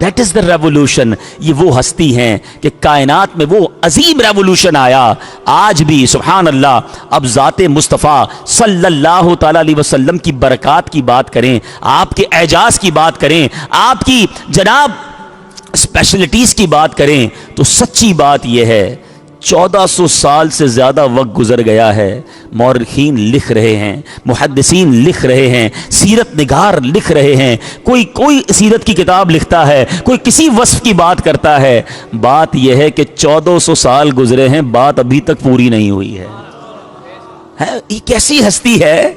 That is the revolution. یہ وہ ہستی ہیں کہ کائنات میں وہ عظیم ریولوشن آیا. آج بھی سبحان اللہ اب ذات مصطفیٰ صلی اللہ تعالی علیہ وسلم کی برکات کی بات کریں, آپ کے اعجاز کی بات کریں, آپ کی جناب اسپیشلٹیز کی بات کریں, تو سچی بات یہ ہے 1400 سال سے زیادہ وقت گزر گیا ہے. مورخین لکھ رہے ہیں, محدثین لکھ رہے ہیں, سیرت نگار لکھ رہے ہیں, کوئی سیرت کی کتاب لکھتا ہے, کوئی کسی وصف کی بات کرتا ہے. بات یہ ہے کہ 1400 سال گزرے ہیں, بات ابھی تک پوری نہیں ہوئی ہے. یہ کیسی ہستی ہے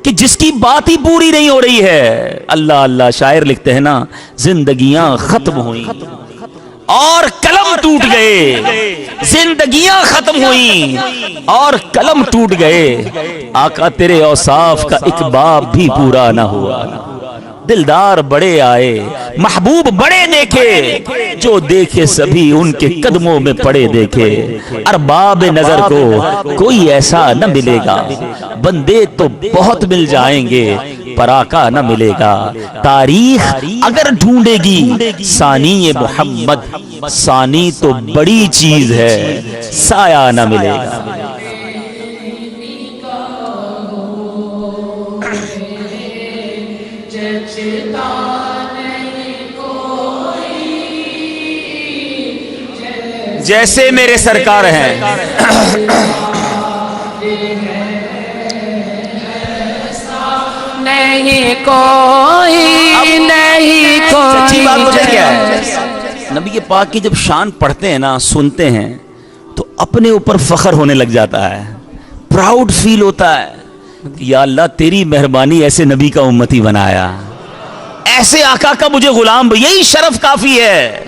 کہ جس کی بات ہی پوری نہیں ہو رہی ہے. اللہ اللہ, شاعر لکھتے ہیں نا, زندگیاں ختم ہوئیں اور قلم ٹوٹ گئے, زندگیاں ختم ہوئیں اور قلم ٹوٹ گئے, آقا تیرے اوصاف کا ایک باب بھی پورا نہ ہوا. دلدار بڑے آئے, محبوب بڑے دیکھے, جو دیکھے سبھی ان کے قدموں میں پڑے دیکھے. ارباب نظر کو کوئی ایسا نہ ملے گا, بندے تو بہت مل جائیں گے, پر آقا نہ ملے گا. تاریخ اگر ڈھونڈے گی ثانی محمد, ثانی تو بڑی چیز ہے, سایہ نہ ملے گا. جیسے میرے سرکار ہیں نہیں کوئی, نہیں کوئی. سچی بات مجھے کیا ہے, نبی پاک کی جب شان پڑھتے ہیں نا, سنتے ہیں, تو اپنے اوپر فخر ہونے لگ جاتا ہے, پراؤڈ فیل ہوتا ہے. یا اللہ تیری مہربانی ایسے نبی کا امتی بنایا, ایسے آقا کا مجھے غلام, یہی شرف کافی ہے.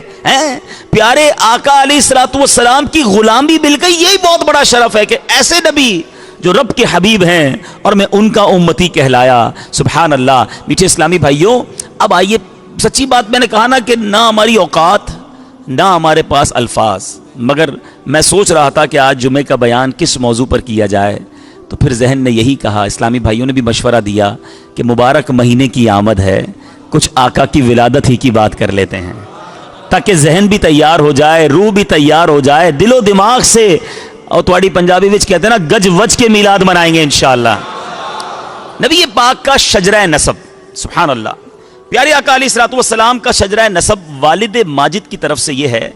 پیارے آقا علیہ الصلوۃ والسلام کی غلامی مل گئی, یہی بہت بڑا شرف ہے کہ ایسے نبی جو رب کے حبیب ہیں اور میں ان کا امتی کہلایا. سبحان اللہ. میٹھے اسلامی بھائیوں, اب آئیے, سچی بات میں نے کہا نا کہ نہ ہماری اوقات نہ ہمارے پاس الفاظ, مگر میں سوچ رہا تھا کہ آج جمعے کا بیان کس موضوع پر کیا جائے, تو پھر ذہن نے یہی کہا, اسلامی بھائیوں نے بھی مشورہ دیا کہ مبارک مہینے کی آمد ہے, کچھ آقا کی ولادت ہی کی بات کر لیتے ہیں, تاکہ ذہن بھی تیار ہو جائے, روح بھی تیار ہو جائے, دل و دماغ سے. اور تھوڑی پنجابی وچ کہتے ہیں نا, گج وج کے میلاد منائیں گے انشاءاللہ. نبی پاک کا شجرہ نسب, سبحان اللہ, پیارے آقا علیہ الصلوۃ والسلام کا شجرہ نسب والد ماجد کی طرف سے یہ ہے,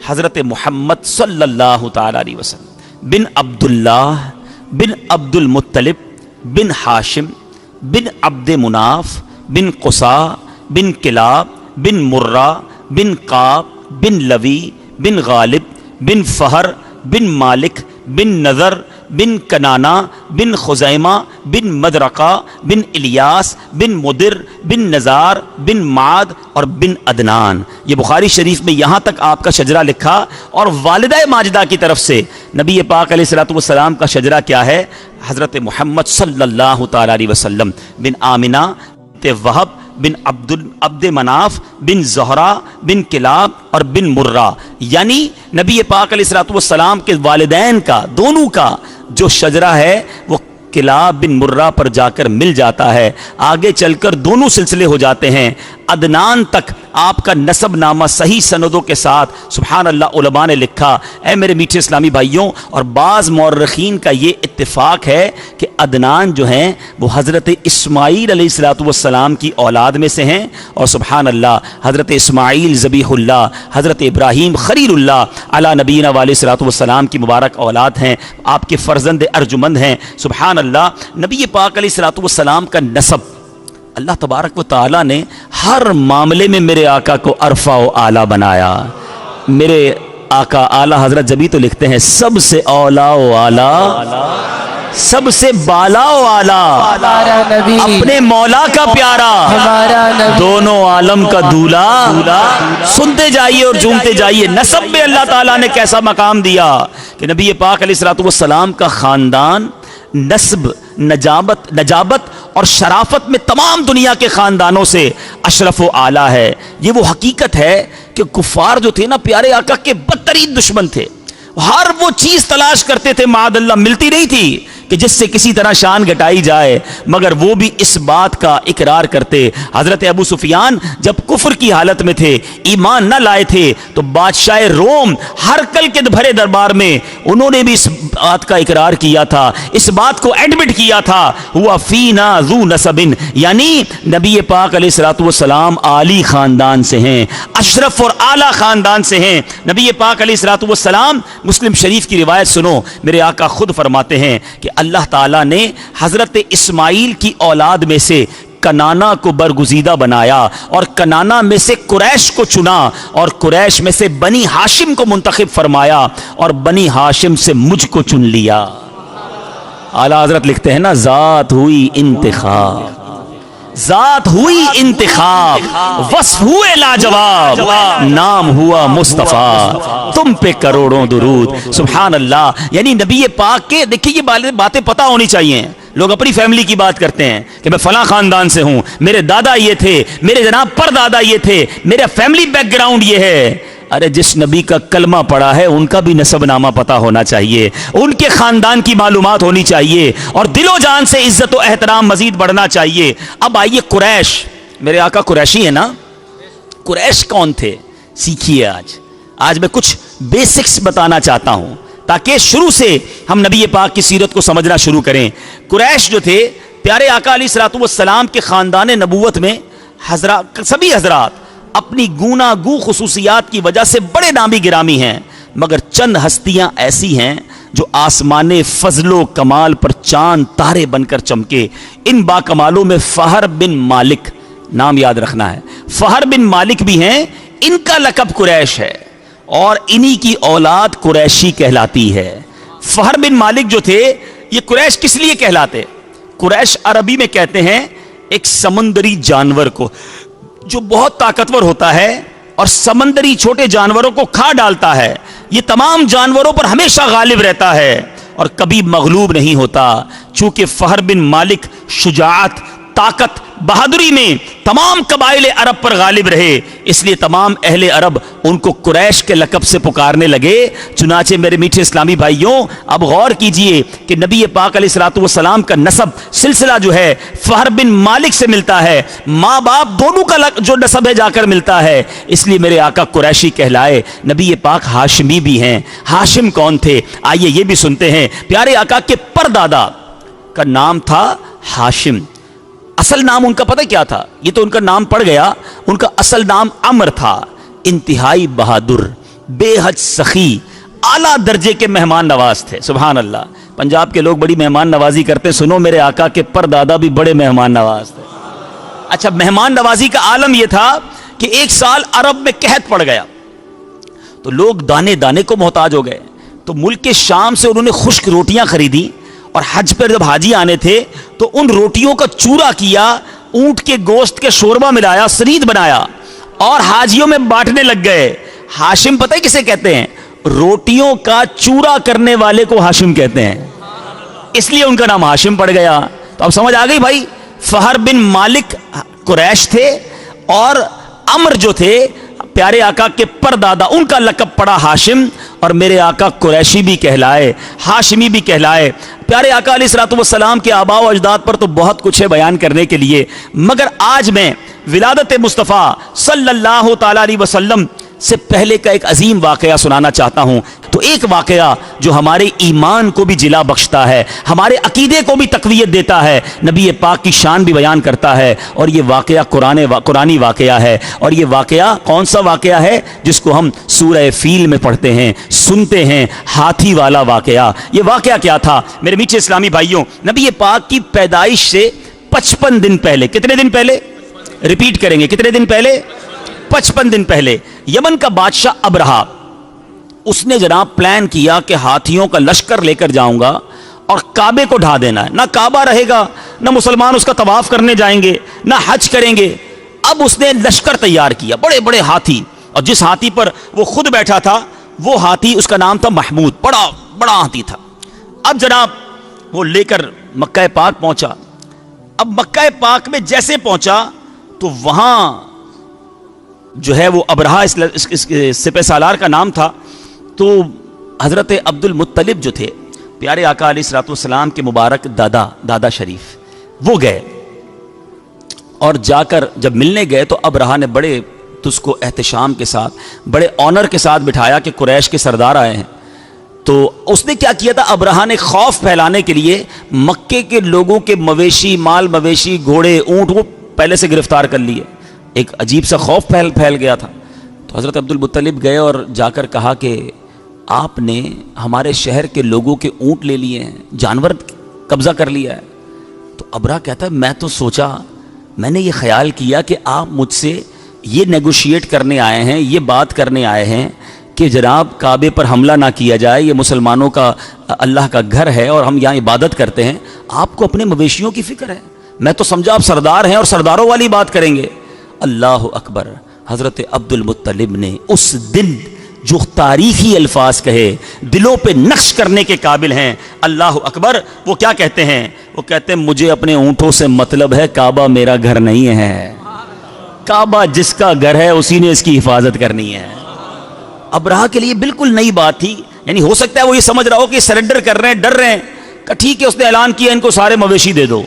حضرت محمد صلی اللہ تعالی علیہ وسلم بن عبداللہ بن عبد المطلب بن ہاشم بن عبد مناف بن قصا بن کلاب بن مرہ بن قاب بن لوی بن غالب بن فہر بن مالک بن نذر بن کنانا بن خزیمہ بن مدرقہ بن الیاس بن مدر بن نزار بن معاد اور بن عدنان. یہ بخاری شریف میں یہاں تک آپ کا شجرہ لکھا, اور والدہ ماجدہ کی طرف سے نبی پاک علیہ الصلوۃ والسلام کا شجرہ کیا ہے, حضرت محمد صلی اللہ تعالی علیہ وسلم بن آمنہ وہب بن عبد مناف بن زہرا بن کلاب اور بن مرہ. یعنی نبی پاک علیہ الصلوۃ والسلام کے والدین کا, دونوں کا جو شجرہ ہے وہ کلاب بن مرہ پر جا کر مل جاتا ہے. آگے چل کر دونوں سلسلے ہو جاتے ہیں, عدنان تک آپ کا نسب نامہ صحیح سندوں کے ساتھ سبحان اللہ علماء نے لکھا. اے میرے میٹھے اسلامی بھائیوں, اور بعض مورخین کا یہ اتفاق ہے کہ عدنان جو ہیں وہ حضرت اسماعیل علیہ الصلوۃ والسلام کی اولاد میں سے ہیں, اور سبحان اللہ حضرت اسماعیل ذبیح اللہ, حضرت ابراہیم خلیل اللہ علی نبینا علیہ الصلوۃ والسلام کی مبارک اولاد ہیں, آپ کے فرزند ارجمند ہیں. سبحان اللہ. نبی پاک علیہ الصلوۃ والسلام کا نسب اللہ تبارک و تعالیٰ نے ہر معاملے میں میرے آقا کو عرفہ و اعلیٰ بنایا. میرے آقا اعلیٰ حضرت جبھی تو لکھتے ہیں, سب سے اولا و اعلیٰ, سب سے بالا و اعلیٰ, اپنے مولا کا پیارا, دونوں عالم کا دولہا. سنتے جائیے اور جھومتے جائیے, نسب میں اللہ تعالیٰ نے کیسا مقام دیا کہ نبی پاک علیہ الصلوۃ والسلام کا خاندان نسب, نجابت اور شرافت میں تمام دنیا کے خاندانوں سے اشرف و اعلیٰ ہے. یہ وہ حقیقت ہے کہ کفار جو تھے نا پیارے آقا کے بدترین دشمن تھے, ہر وہ چیز تلاش کرتے تھے, معاذ اللہ ملتی نہیں تھی, کہ جس سے کسی طرح شان گھٹائی جائے، مگر وہ بھی اس بات کا اقرار کرتے۔ حضرت ابو سفیان جب کفر کی حالت میں تھے، ایمان نہ لائے تھے، تو بادشاہ روم ہرکل کے بھرے دربار میں انہوں نے بھی اس بات کا اقرار کیا تھا، اس بات کو ایڈمٹ کیا تھا، ہوا فینا ذو نسب، یعنی نبی پاک علیہ الصلوۃ والسلام عالی خاندان سے ہیں، اشرف اور اعلیٰ خاندان سے ہیں۔ نبی پاک علیہ الصلوۃ والسلام، مسلم شریف کی روایت سنو، میرے آقا خود فرماتے ہیں کہ اللہ تعالیٰ نے حضرت اسماعیل کی اولاد میں سے کنانا کو برگزیدہ بنایا، اور کنانا میں سے قریش کو چنا، اور قریش میں سے بنی ہاشم کو منتخب فرمایا، اور بنی ہاشم سے مجھ کو چن لیا۔ اعلیٰ حضرت لکھتے ہیں نا، ذات ہوئی انتخاب، ذات ہوئی انتخاب، وصف ہوئے لاجواب، نام ہوا مصطفیٰ، تم پہ کروڑوں درود۔ سبحان اللہ، یعنی نبی پاک کے، دیکھیے یہ باتیں پتہ ہونی چاہیے۔ لوگ اپنی فیملی کی بات کرتے ہیں کہ میں فلاں خاندان سے ہوں، میرے دادا یہ تھے، میرے جناب پر دادا یہ تھے، میرا فیملی بیک گراؤنڈ یہ ہے۔ ارے جس نبی کا کلمہ پڑا ہے ان کا بھی نسب نامہ پتہ ہونا چاہیے، ان کے خاندان کی معلومات ہونی چاہیے، اور دل و جان سے عزت و احترام مزید بڑھنا چاہیے۔ اب آئیے قریش، میرے آقا قریشی ہے نا، قریش کون تھے سیکھیے۔ آج میں کچھ بیسکس بتانا چاہتا ہوں تاکہ شروع سے ہم نبی پاک کی سیرت کو سمجھنا شروع کریں۔ قریش جو تھے، پیارے آقا علیہ الصلوۃ والسلام کے خاندان نبوت میں سبھی حضرات اپنی گونا گو خصوصیات کی وجہ سے بڑے نامی گرامی ہیں، مگر چند ہستیاں ایسی ہیں جو آسمان فضل و کمال پر چاند تارے بن کر چمکے۔ ان با کمالوں میں فہر بن مالک، نام یاد رکھنا ہے، فہر بن مالک بھی ہیں، ان کا لقب قریش ہے، اور انہی کی اولاد قریشی کہلاتی ہے۔ فہر بن مالک جو تھے، یہ قریش کس لیے کہلاتے؟ قریش عربی میں کہتے ہیں ایک سمندری جانور کو جو بہت طاقتور ہوتا ہے اور سمندری چھوٹے جانوروں کو کھا ڈالتا ہے، یہ تمام جانوروں پر ہمیشہ غالب رہتا ہے اور کبھی مغلوب نہیں ہوتا۔ چونکہ فہر بن مالک شجاعت، طاقت، بہادری میں تمام قبائل عرب پر غالب رہے، اس لیے تمام اہل عرب ان کو قریش کے لقب سے پکارنے لگے۔ چنانچہ میرے میٹھے اسلامی بھائیوں، اب غور کیجئے کہ نبی پاک علیہ الصلوۃ والسلام کا نسب سلسلہ جو ہے فہر بن مالک سے ملتا ہے، ماں باپ دونوں کا جو نسب ہے جا کر ملتا ہے، اس لیے میرے آقا قریشی کہلائے۔ نبی پاک ہاشمی بھی ہیں۔ ہاشم کون تھے؟ آئیے یہ بھی سنتے ہیں۔ پیارے آقا کے پردادا کا نام تھا ہاشم، اصل نام ان کا پتہ کیا تھا؟ یہ تو ان کا نام پڑ گیا، ان کا اصل نام عمر تھا۔ انتہائی بہادر، بے حد سخی، اعلیٰ درجے کے مہمان نواز تھے۔ سبحان اللہ، پنجاب کے لوگ بڑی مہمان نوازی کرتے، سنو میرے آقا کے پردادا بھی بڑے مہمان نواز تھے۔ اچھا، مہمان نوازی کا عالم یہ تھا کہ ایک سال عرب میں قحط پڑ گیا تو لوگ دانے دانے کو محتاج ہو گئے، تو ملک کے شام سے انہوں نے خشک روٹیاں خریدی، اور حج پر جب حاجی آنے تھے تو ان روٹیوں کا چورا کیا، اونٹ کے گوشت کے شوربہ ملایا، سرید بنایا اور حاجیوں میں بانٹنے لگ گئے۔ ہاشم پتہ ہے کسے کہتے ہیں؟ روٹیوں کا چورا کرنے والے کو ہاشم کہتے ہیں، اس لیے ان کا نام ہاشم پڑ گیا۔ تو اب سمجھ آ گئی بھائی، فہر بن مالک قریش تھے، اور عمر جو تھے پیارے آقا کے پردادا، ان کا لقب پڑا ہاشم، اور میرے آقا قریشی بھی کہلائے، ہاشمی بھی کہلائے۔ پیارے آقا علیہ الصلوۃ والسلام کے آباء و اجداد پر تو بہت کچھ ہے بیان کرنے کے لیے، مگر آج میں ولادت مصطفیٰ صلی اللہ تعالی علیہ وسلم سے پہلے کا ایک عظیم واقعہ سنانا چاہتا ہوں۔ تو ایک واقعہ جو ہمارے ایمان کو بھی جلا بخشتا ہے، ہمارے عقیدے کو بھی تقویت دیتا ہے، نبی پاک کی شان بھی بیان کرتا ہے، اور یہ واقعہ قرآنی واقعہ ہے۔ اور یہ واقعہ کون سا واقعہ ہے؟ جس کو ہم سورہ فیل میں پڑھتے ہیں، سنتے ہیں، ہاتھی والا واقعہ۔ یہ واقعہ کیا تھا میرے میٹھے اسلامی بھائیوں؟ نبی پاک کی پیدائش سے 55 دن پہلے، کتنے دن پہلے؟ ریپیٹ کریں گے، کتنے دن پہلے؟ 55 دن پہلے یمن کا بادشاہ ابرہا، اس نے جناب پلان کیا کہ ہاتھیوں کا لشکر لے کر جاؤں گا اور کعبے کو ڈھا دینا ہے، نہ کعبہ رہے گا، نہ مسلمان اس کا طواف کرنے جائیں گے، نہ حج کریں گے۔ اب اس نے لشکر تیار کیا، بڑے بڑے ہاتھی، اور جس ہاتھی پر وہ خود بیٹھا تھا وہ ہاتھی، اس کا نام تھا محمود، بڑا ہاتھی تھا۔ اب جناب وہ لے کر مکہ پاک پہنچا۔ اب مکہ پاک میں جیسے پہنچا تو وہاں جو ہے وہ ابرہا سپہ سالار کا نام تھا، تو حضرت عبد المطلب جو تھے پیارے آقا علیہ الصلوۃ والسلام کے مبارک دادا شریف وہ گئے، اور جا کر جب ملنے گئے تو ابرہہ نے بڑے اس کو احتشام کے ساتھ، بڑے آنر کے ساتھ بٹھایا کہ قریش کے سردار آئے ہیں. تو اس نے کیا کیا تھا، ابرہہ نے خوف پھیلانے کے لیے مکے کے لوگوں کے مویشی، مال مویشی، گھوڑے، اونٹ وہ پہلے سے گرفتار کر لیے. ایک عجیب سا خوف پھیل گیا تھا. تو حضرت عبد المطلب گئے اور جا کر کہا کہ آپ نے ہمارے شہر کے لوگوں کے اونٹ لے لیے ہیں، جانور قبضہ کر لیا ہے. تو ابرہہ کہتا ہے میں تو سوچا، میں نے یہ خیال کیا کہ آپ مجھ سے یہ نیگوشیٹ کرنے آئے ہیں، یہ بات کرنے آئے ہیں کہ جناب کعبے پر حملہ نہ کیا جائے، یہ مسلمانوں کا اللہ کا گھر ہے اور ہم یہاں عبادت کرتے ہیں، آپ کو اپنے مویشیوں کی فکر ہے. میں تو سمجھا آپ سردار ہیں اور سرداروں والی بات کریں گے. اللہ اکبر. حضرت عبد المطلب نے اس دن جو تاریخی الفاظ کہے، دلوں پہ نقش کرنے کے قابل ہیں. اللہ اکبر. وہ کیا کہتے ہیں؟ وہ کہتے ہیں مجھے اپنے اونٹوں سے مطلب ہے، کعبہ میرا گھر نہیں ہے، کعبہ جس کا گھر ہے اسی نے اس کی حفاظت کرنی ہے. ابرہہ کے لیے بالکل نئی بات تھی. یعنی ہو سکتا ہے وہ یہ سمجھ رہا ہو کہ سرنڈر کر رہے ہیں، ڈر رہے ہیں. کہ ٹھیک ہے، اس نے اعلان کیا ان کو سارے مویشی دے دو.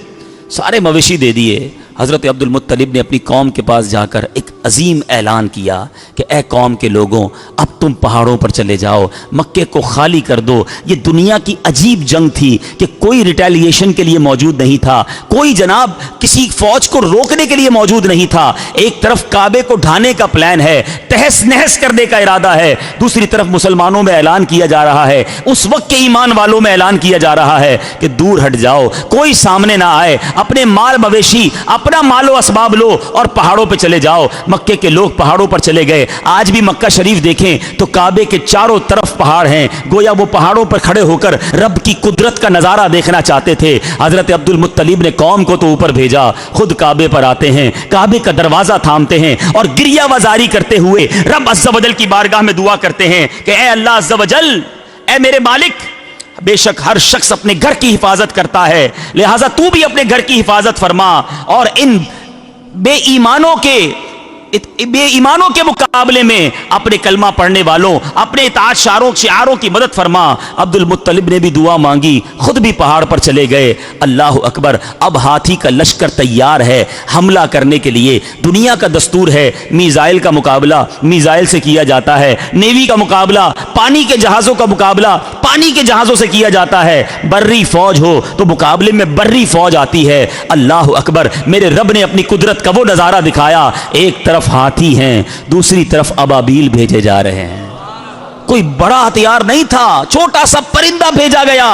سارے مویشی دے دیے. حضرت عبد المطلب نے اپنی قوم کے پاس جا کر ایک عظیم اعلان کیا کہ اے قوم کے لوگوں، اب تم پہاڑوں پر چلے جاؤ، مکے کو خالی کر دو. یہ دنیا کی عجیب جنگ تھی کہ کوئی ریٹیلیشن کے لیے موجود نہیں تھا، کوئی جناب کسی فوج کو روکنے کے لیے موجود نہیں تھا. ایک طرف کعبے کو ڈھانے کا پلان ہے، تہس نہس کرنے کا ارادہ ہے، دوسری طرف مسلمانوں میں اعلان کیا جا رہا ہے، اس وقت کے ایمان والوں میں اعلان کیا جا رہا ہے کہ دور ہٹ جاؤ، کوئی سامنے نہ آئے، اپنے مال مویشی، اپنا مال و اسباب لو اور پہاڑوں پہ چلے جاؤ. مکے کے لوگ پہاڑوں پر چلے گئے. آج بھی مکہ شریف دیکھیں تو کعبے کے چاروں طرف پہاڑ ہیں، گویا وہ پہاڑوں پر کھڑے ہو کر رب کی قدرت کا نظارہ دیکھنا چاہتے تھے. حضرت عبد المطلب نے قوم کو تو اوپر بھیجا، خود کعبے پر آتے ہیں، کعبے کا دروازہ تھامتے ہیں اور گریہ وزاری کرتے ہوئے رب عز و جل کی بارگاہ میں دعا کرتے ہیں کہ اے اللہ عز و جل، اے میرے مالک، بے شک ہر شخص اپنے گھر کی حفاظت کرتا ہے، لہٰذا تو بھی اپنے گھر کی حفاظت فرما اور ان بے ایمانوں کے مقابلے میں اپنے کلمہ پڑھنے والوں، اپنے اطاعت شعاروں کی مدد فرما. عبد المطلب نے بھی دعا مانگی، خود بھی پہاڑ پر چلے گئے. اللہ اکبر. اب ہاتھی کا لشکر تیار ہے حملہ کرنے کے لیے. دنیا کا دستور ہے میزائل کا مقابلہ میزائل سے کیا جاتا ہے، نیوی کا مقابلہ، پانی کے جہازوں کا مقابلہ پانی کے جہازوں سے کیا جاتا ہے. بری فوج ہو تو مقابلے میں بری فوج آتی ہے. اللہ اکبر. میرے رب نے اپنی قدرت کا وہ نظارہ دکھایا، ایک طرف ہاتھی ہیں، دوسری طرف ابابیل بھیجے جا رہے ہیں. کوئی بڑا ہتھیار نہیں تھا، چھوٹا سا پرندہ بھیجا گیا.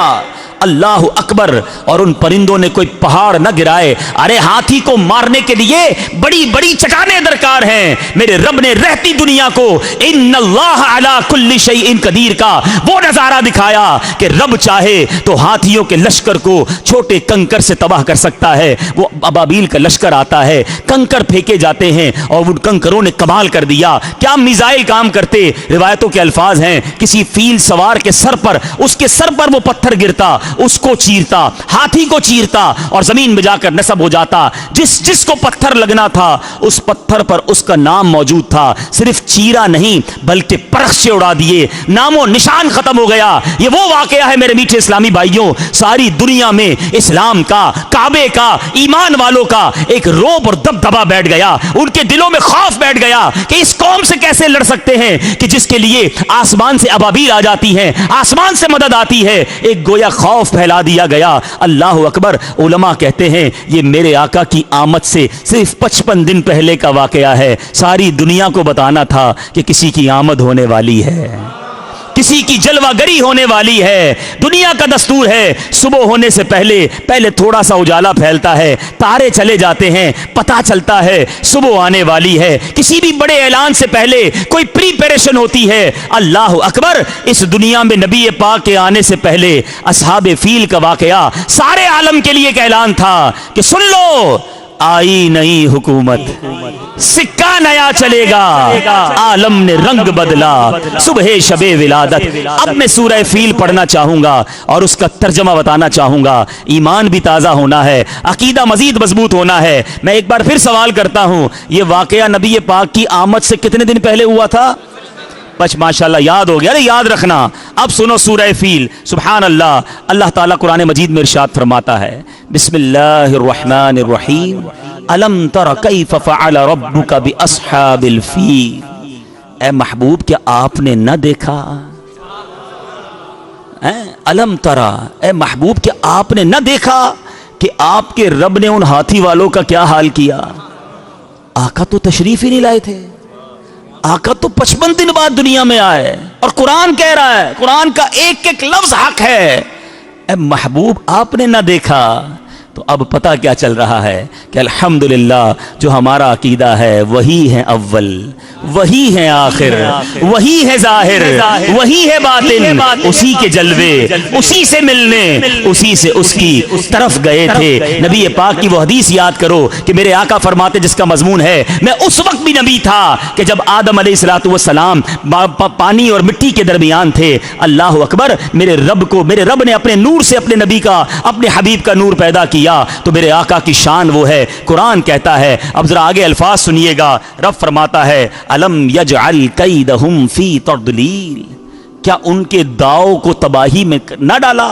اللہ اکبر. اور ان پرندوں نے کوئی پہاڑ نہ گرائے. ارے ہاتھی کو مارنے کے لیے بڑی بڑی چٹانیں درکار ہیں. میرے رب نے رہتی دنیا کو ان اللہ علی کل شیء قدیر کا وہ نظارہ دکھایا کہ رب چاہے تو ہاتھیوں کے لشکر کو چھوٹے کنکر سے تباہ کر سکتا ہے. وہ ابابیل کا لشکر آتا ہے، کنکر پھینکے جاتے ہیں اور ان کنکروں نے کمال کر دیا. کیا میزائل کام کرتے. روایتوں کے الفاظ ہیں کسی فیل سوار کے سر پر، اس کے سر پر وہ پتھر گرتا، اس کو چیرتا، ہاتھی کو چیرتا اور زمین میں جا کر نصب ہو جاتا. جس کو پتھر لگنا تھا اس پتھر پر اس کا نام موجود تھا. صرف چیرا نہیں بلکہ پرخ سے اڑا دیے، نام و نشان ختم ہو گیا. یہ وہ واقعہ ہے میرے میٹھے اسلامی بھائیوں. ساری دنیا میں اسلام کا، کعبے کا، ایمان والوں کا ایک روب اور دبدبا بیٹھ گیا. ان کے دلوں میں خوف بیٹھ گیا کہ اس قوم سے کیسے لڑ سکتے ہیں کہ جس کے لیے آسمان سے ابابیل آ جاتی ہیں، آسمان سے مدد آتی ہے. ایک گویا خوف پھیلا دیا گیا. اللہ اکبر. علماء کہتے ہیں یہ میرے آقا کی آمد سے صرف 55 دن پہلے کا واقعہ ہے. ساری دنیا کو بتانا تھا کہ کسی کی آمد ہونے والی ہے، کسی کی جلوہ گری ہونے والی ہے. دنیا کا دستور ہے صبح ہونے سے پہلے تھوڑا سا اجالا پھیلتا ہے، تارے چلے جاتے ہیں، پتہ چلتا ہے صبح آنے والی ہے. کسی بھی بڑے اعلان سے پہلے کوئی پریپریشن ہوتی ہے. اللہ اکبر. اس دنیا میں نبی پاک کے آنے سے پہلے اصحاب فیل کا واقعہ سارے عالم کے لیے ایک اعلان تھا کہ سن لو، آئی نئی حکومت، سکہ نیا چلے گا، عالم نے رنگ بدلا، صبح شب ولادت. اب میں سورہ فیل پڑھنا چاہوں گا اور اس کا ترجمہ بتانا چاہوں گا. ایمان بھی تازہ ہونا ہے، عقیدہ مزید مضبوط ہونا ہے. میں ایک بار پھر سوال کرتا ہوں، یہ واقعہ نبی پاک کی آمد سے کتنے دن پہلے ہوا تھا؟ بس ماشاءاللہ یاد ہو گیا نا, یاد رکھنا. اب سنو سورہ فیل. سبحان اللہ, اللہ تعالیٰ قرآن مجید میں ارشاد فرماتا ہے, بسم اللہ الرحمن الرحیم, الم تر کیف فعل ربک باصحاب الفیل. اے محبوب کیا آپ نے نہ دیکھا, الم ترا, اے محبوب کیا آپ نے نہ دیکھا کہ آپ کے رب نے ان ہاتھی والوں کا کیا حال کیا. آقا تو تشریف ہی نہیں لائے تھے, آقا تو 55 دن بعد دنیا میں آئے, اور قرآن کہہ رہا ہے, قرآن کا ایک ایک لفظ حق ہے. اے محبوب آپ نے نہ دیکھا. تو اب پتہ کیا چل رہا ہے کہ الحمدللہ جو ہمارا عقیدہ ہے وہی ہے اول, وہی ہے آخر, وہی ہے ظاہر, وہی ہے باطن, اسی کے جلوے, اسی سے ملنے, اسی سے اس کی طرف گئے تھے. نبی پاک کی وہ حدیث یاد کرو کہ میرے آقا فرماتے جس کا مضمون ہے, میں اس وقت بھی نبی تھا کہ جب آدم علیہ الصلوۃ والسلام پانی اور مٹی کے درمیان تھے. اللہ اکبر, میرے رب نے اپنے نور سے اپنے نبی کا, اپنے حبیب کا نور پیدا کیا. تو میرے آقا کی شان وہ ہے. قرآن کہتا ہے, اب ذرا آگے الفاظ سنیے گا, رب فرماتا ہے الم یجعل کیدہم فی تضلیل, کیا ان کے داؤ کو تباہی میں نہ ڈالا.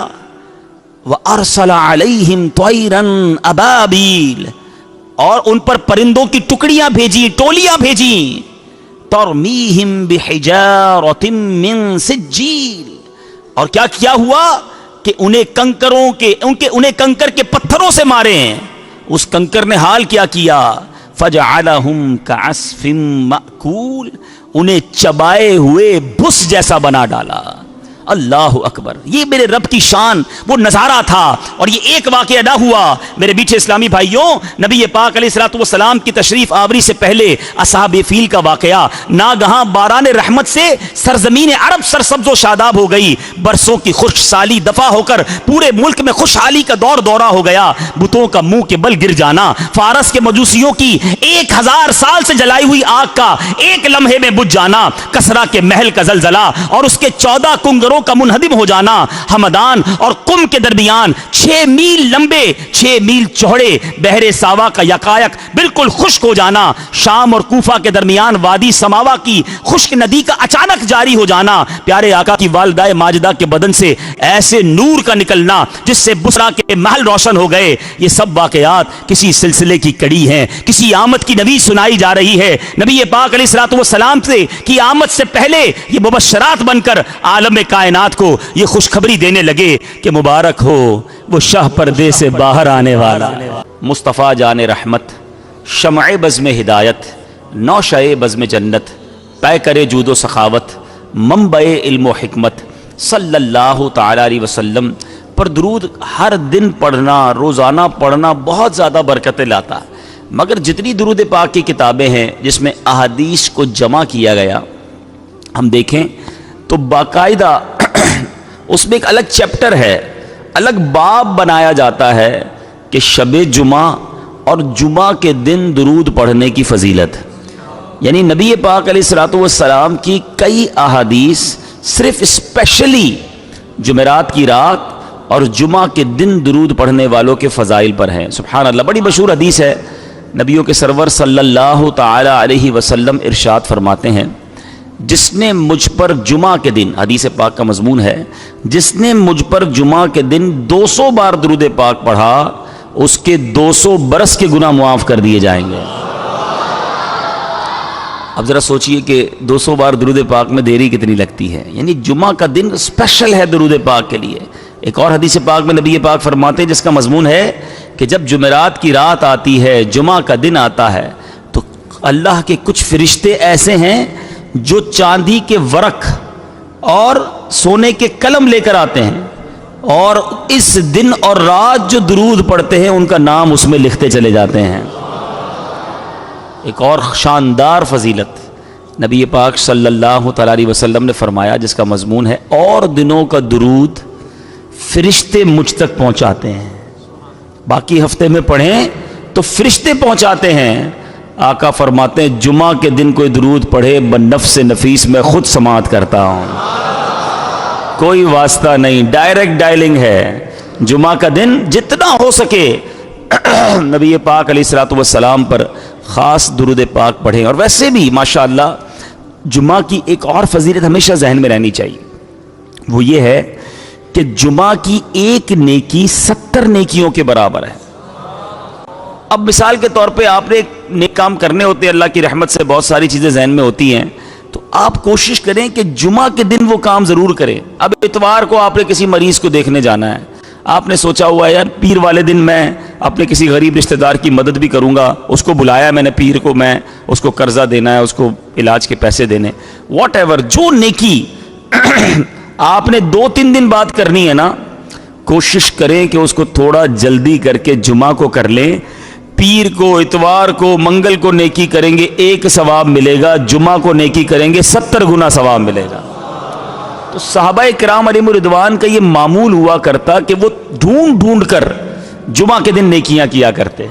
وارسل علیہم طیرا ابابیل, اور ان پر پرندوں کی ٹکڑیاں بھیجی, ٹولیاں بھیجی. ترمیہم بحجارۃ من سجیل, اور کیا کیا ہوا کہ انہیں کنکر کے پتھروں سے مارے ہیں. اس کنکر نے حال کیا کیا, فجعلہم کعصف مأکول, انہیں چبائے ہوئے بھس جیسا بنا ڈالا. اللہ اکبر, یہ میرے رب کی شان وہ نظارہ تھا. اور یہ ایک واقعہ نہ ہوا میرے بیچے اسلامی بھائیوں, نبی پاک علیہ الصلوۃ والسلام کی تشریف آوری سے پہلے اصحاب فیل کا واقعہ. ناگہاں باران رحمت سے سرزمین عرب سرسبز و شاداب ہو گئی. برسوں کی خشک سالی دفع ہو کر پورے ملک میں خوشحالی کا دورہ ہو گیا. بتوں کا منہ کے بل گر جانا, فارس کے مجوسیوں کی 1000 سال سے جلائی ہوئی آگ کا ایک لمحے میں بجھ جانا, کسرا کے محل کا زلزلہ اور اس کے 14 کنگروں کا منہدم ہو جانا. ہمدان اور قم کے درمیان 6 میل لمبے 6 میل چوڑے بحر ساوا کا یکایک بالکل خشک ہو جانا. شام اور کوفہ کے درمیان وادی سماوا کی خشک ندی کا اچانک جاری ہو جانا. پیارے آقا کی والدہ ماجدہ کے بدن سے ایسے نور کا نکلنا جس سے بسرا کے محل روشن ہو گئے. یہ سب واقعات کسی سلسلے کی کڑی ہیں, کسی آمد کی نبی سنائی جا رہی ہے. نبی پاک علیہ الصلوۃ والسلام سے کی آمد سے پہلے یہ مبشرات بن کر عالم کائنات کو یہ خوشخبری دینے لگے کہ مبارک ہو وہ شاہ پردے سے باہر آنے والا. مصطفیٰ جان رحمت, شمع بزم ہدایت, نوشہ بزم جنت, پے کرے جود و سخاوت, منبع علم و حکمت, صلی اللہ تعالی علیہ وسلم پر درود ہر دن پڑھنا, روزانہ پڑھنا بہت زیادہ برکتیں لاتا. مگر جتنی درود پاک کی کتابیں ہیں جس میں احادیث کو جمع کیا گیا, ہم دیکھیں تو باقاعدہ اس میں ایک الگ چیپٹر ہے, الگ باب بنایا جاتا ہے کہ شب جمعہ اور جمعہ کے دن درود پڑھنے کی فضیلت. یعنی نبی پاک علیہ الصلوۃ والسلام کی کئی احادیث صرف اسپیشلی جمعرات کی رات اور جمعہ کے دن درود پڑھنے والوں کے فضائل پر ہیں. سبحان اللہ, بڑی مشہور حدیث ہے. نبیوں کے سرور صلی اللہ تعالی علیہ وسلم ارشاد فرماتے ہیں, جس نے مجھ پر جمعہ کے دن, حدیث پاک کا مضمون ہے, جس نے مجھ پر جمعہ کے دن 200 بار درود پاک پڑھا اس کے 200 برس کے گناہ معاف کر دیے جائیں گے. اب ذرا سوچئے کہ 200 بار درود پاک میں دیری کتنی لگتی ہے. یعنی جمعہ کا دن اسپیشل ہے درود پاک کے لیے. ایک اور حدیث پاک میں نبی پاک فرماتے ہیں جس کا مضمون ہے کہ جب جمعرات کی رات آتی ہے, جمعہ کا دن آتا ہے, تو اللہ کے کچھ فرشتے ایسے ہیں جو چاندی کے ورق اور سونے کے قلم لے کر آتے ہیں, اور اس دن اور رات جو درود پڑھتے ہیں ان کا نام اس میں لکھتے چلے جاتے ہیں. ایک اور شاندار فضیلت نبی پاک صلی اللہ تعالی علیہ وسلم نے فرمایا جس کا مضمون ہے, اور دنوں کا درود فرشتے مجھ تک پہنچاتے ہیں. باقی ہفتے میں پڑھیں تو فرشتے پہنچاتے ہیں. آقا فرماتے ہیں جمعہ کے دن کوئی درود پڑھے بنفس نفیس میں خود سماعت کرتا ہوں, کوئی واسطہ نہیں, ڈائریکٹ ڈائلنگ ہے. جمعہ کا دن جتنا ہو سکے نبی پاک علیہ الصلوۃ والسلام پر خاص درود پاک پڑھیں. اور ویسے بھی ماشاءاللہ جمعہ کی ایک اور فضیلت ہمیشہ ذہن میں رہنی چاہیے، وہ یہ ہے کہ جمعہ کی ایک نیکی 70 نیکیوں کے برابر ہے۔ اب مثال کے طور پہ آپ نے ایک نیک کام کرنے ہوتے ہیں، اللہ کی رحمت سے بہت ساری چیزیں ذہن میں ہوتی ہیں، تو آپ کوشش کریں کہ جمعہ کے دن وہ کام ضرور کریں۔ اب اتوار کو آپ نے کسی مریض کو دیکھنے جانا ہے، آپ نے سوچا ہوا ہے یار پیر والے دن میں اپنے کسی غریب رشتہ دار کی مدد بھی کروں گا، اس کو بلایا میں نے پیر کو، میں اس کو قرضہ دینا ہے، اس کو علاج کے پیسے دینے، واٹ ایور، جو نیکی آپ نے 2-3 دن بعد کرنی ہے نا، کوشش کریں کہ اس کو تھوڑا جلدی کر کے جمعہ کو کر لیں۔ پیر کو، اتوار کو، منگل کو نیکی کریں گے 1 ثواب ملے گا، جمعہ کو نیکی کریں گے 70 گنا ثواب ملے گا۔ تو صحابہ کرام علیہم رضوان کا یہ معمول ہوا کرتا کہ وہ ڈھونڈ ڈھونڈ کر جمعہ کے دن نیکیاں کیا کرتے۔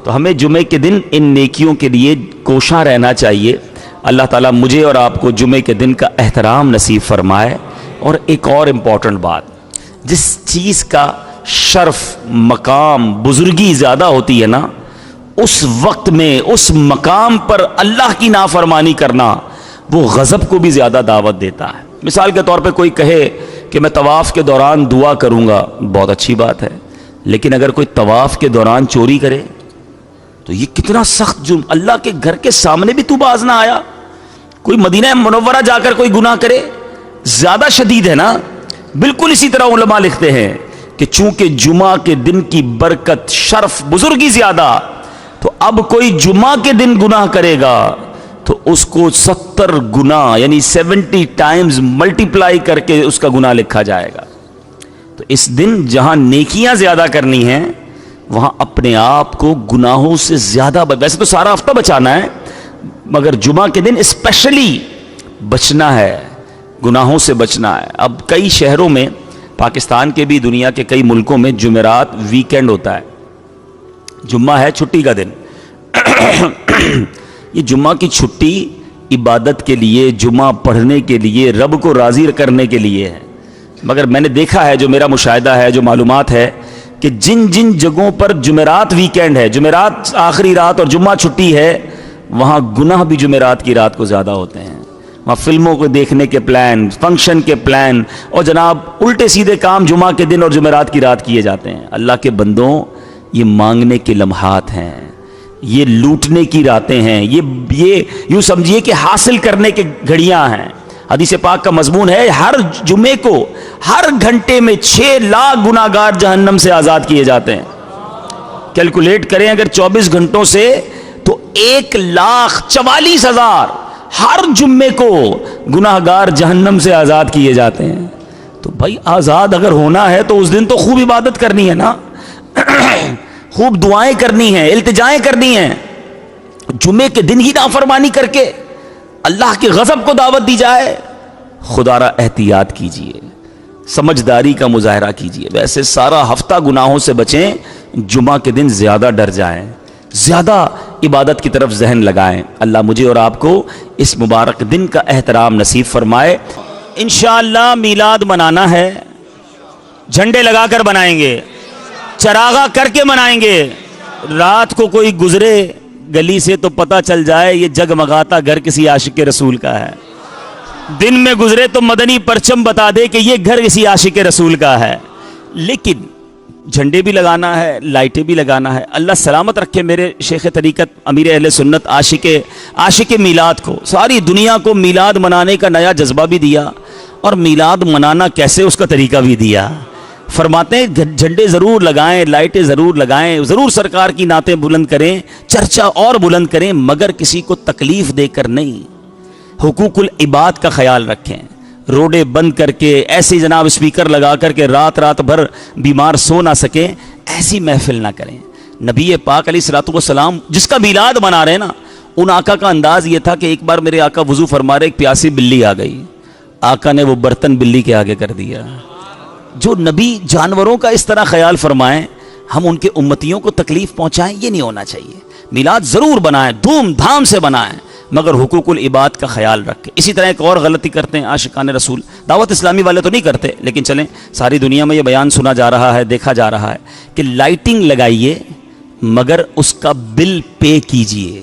تو ہمیں جمعے کے دن ان نیکیوں کے لیے کوشاں رہنا چاہیے۔ اللہ تعالیٰ مجھے اور آپ کو جمعے کے دن کا احترام نصیب فرمائے۔ اور ایک اور امپورٹنٹ بات، جس چیز کا شرف، مقام، بزرگی زیادہ ہوتی ہے نا، اس وقت میں اس مقام پر اللہ کی نافرمانی کرنا وہ غضب کو بھی زیادہ دعوت دیتا ہے۔ مثال کے طور پہ کوئی کہے کہ میں طواف کے دوران دعا کروں گا، بہت اچھی بات ہے، لیکن اگر کوئی طواف کے دوران چوری کرے تو یہ کتنا سخت جرم، اللہ کے گھر کے سامنے بھی تو باز نہ آیا، کوئی مدینہ منورہ جا کر کوئی گناہ کرے، زیادہ شدید ہے نا۔ بالکل اسی طرح علماء لکھتے ہیں کہ چونکہ جمعہ کے دن کی برکت، شرف، بزرگی زیادہ، تو اب کوئی جمعہ کے دن گناہ کرے گا تو اس کو 70 گنا یعنی 70 ٹائمز ملٹیپلائی کر کے اس کا گناہ لکھا جائے گا۔ تو اس دن جہاں نیکیاں زیادہ کرنی ہیں وہاں اپنے آپ کو گناہوں سے زیادہ ویسے تو سارا ہفتہ بچانا ہے، مگر جمعہ کے دن اسپیشلی بچنا ہے، گناہوں سے بچنا ہے۔ اب کئی شہروں میں، پاکستان کے بھی، دنیا کے کئی ملکوں میں جمعرات ویکینڈ ہوتا ہے، جمعہ ہے چھٹی کا دن۔ یہ جمعہ کی چھٹی عبادت کے لیے، جمعہ پڑھنے کے لیے، رب کو راضی کرنے کے لیے ہے، مگر میں نے دیکھا ہے، جو میرا مشاہدہ ہے، جو معلومات ہے، کہ جن جن جگہوں پر جمعرات ویکینڈ ہے، جمعرات آخری رات اور جمعہ چھٹی ہے، وہاں گناہ بھی جمعرات کی رات کو زیادہ ہوتے ہیں۔ وہاں فلموں کو دیکھنے کے پلان، فنکشن کے پلان، اور جناب الٹے سیدھے کام جمعہ کے دن اور جمعرات کی رات کیے جاتے ہیں۔ اللہ کے بندوں، یہ مانگنے کے لمحات ہیں، یہ لوٹنے کی راتیں ہیں، یہ یوں سمجھیے کہ حاصل کرنے کے گھڑیاں ہیں۔ حدیث پاک کا مضمون ہے، ہر جمعے کو ہر گھنٹے میں 6 لاکھ گناہگار جہنم سے آزاد کیے جاتے ہیں۔ کیلکولیٹ کریں اگر 24 گھنٹوں سے، تو 1,44,000 ہر جمعے کو گناہگار جہنم سے آزاد کیے جاتے ہیں۔ تو بھائی آزاد اگر ہونا ہے تو اس دن تو خوب عبادت کرنی ہے نا، خوب دعائیں کرنی ہیں، التجائیں کرنی ہیں۔ جمعے کے دن ہی نافرمانی کر کے اللہ کے غضب کو دعوت دی جائے، خدا را احتیاط کیجئے، سمجھداری کا مظاہرہ کیجئے۔ ویسے سارا ہفتہ گناہوں سے بچیں، جمعہ کے دن زیادہ ڈر جائیں، زیادہ عبادت کی طرف ذہن لگائیں۔ اللہ مجھے اور آپ کو اس مبارک دن کا احترام نصیب فرمائے۔ انشاءاللہ میلاد منانا ہے، جھنڈے لگا کر منائیں گے، چراغاں کر کے منائیں گے۔ رات کو کوئی گزرے گلی سے تو پتہ چل جائے یہ جگمگاتا گھر کسی عاشق رسول کا ہے، دن میں گزرے تو مدنی پرچم بتا دے کہ یہ گھر کسی عاشق رسول کا ہے۔ لیکن جھنڈے بھی لگانا ہے، لائٹیں بھی لگانا ہے۔ اللہ سلامت رکھے میرے شیخ طریقت امیر اہل سنت عاشق میلاد کو، ساری دنیا کو میلاد منانے کا نیا جذبہ بھی دیا، اور میلاد منانا کیسے اس کا طریقہ بھی دیا۔ فرماتے ہیں جھنڈے ضرور لگائیں، لائٹیں ضرور لگائیں، ضرور سرکار کی نعتیں بلند کریں، چرچا اور بلند کریں، مگر کسی کو تکلیف دے کر نہیں۔ حقوق العباد کا خیال رکھیں، روڈے بند کر کے ایسی جناب اسپیکر لگا کر کے رات بھر بیمار سو نہ سکیں، ایسی محفل نہ کریں۔ نبی پاک علیہ الصلوۃ والسلام جس کا میلاد منا رہے ہیں نا، ان آقا کا انداز یہ تھا کہ ایک بار میرے آقا وضو فرما رہے، ایک پیاسی بلی آ گئی، آقا نے وہ برتن بلی کے آگے کر دیا۔ جو نبی جانوروں کا اس طرح خیال فرمائیں، ہم ان کے امتیوں کو تکلیف پہنچائیں، یہ نہیں ہونا چاہیے۔ میلاد ضرور بنائیں، دھوم دھام سے بنائیں، مگر حقوق العباد کا خیال رکھیں۔ اسی طرح ایک اور غلطی کرتے ہیں عاشقان رسول، دعوت اسلامی والے تو نہیں کرتے، لیکن چلیں ساری دنیا میں یہ بیان سنا جا رہا ہے، دیکھا جا رہا ہے کہ لائٹنگ لگائیے مگر اس کا بل پے کیجئے۔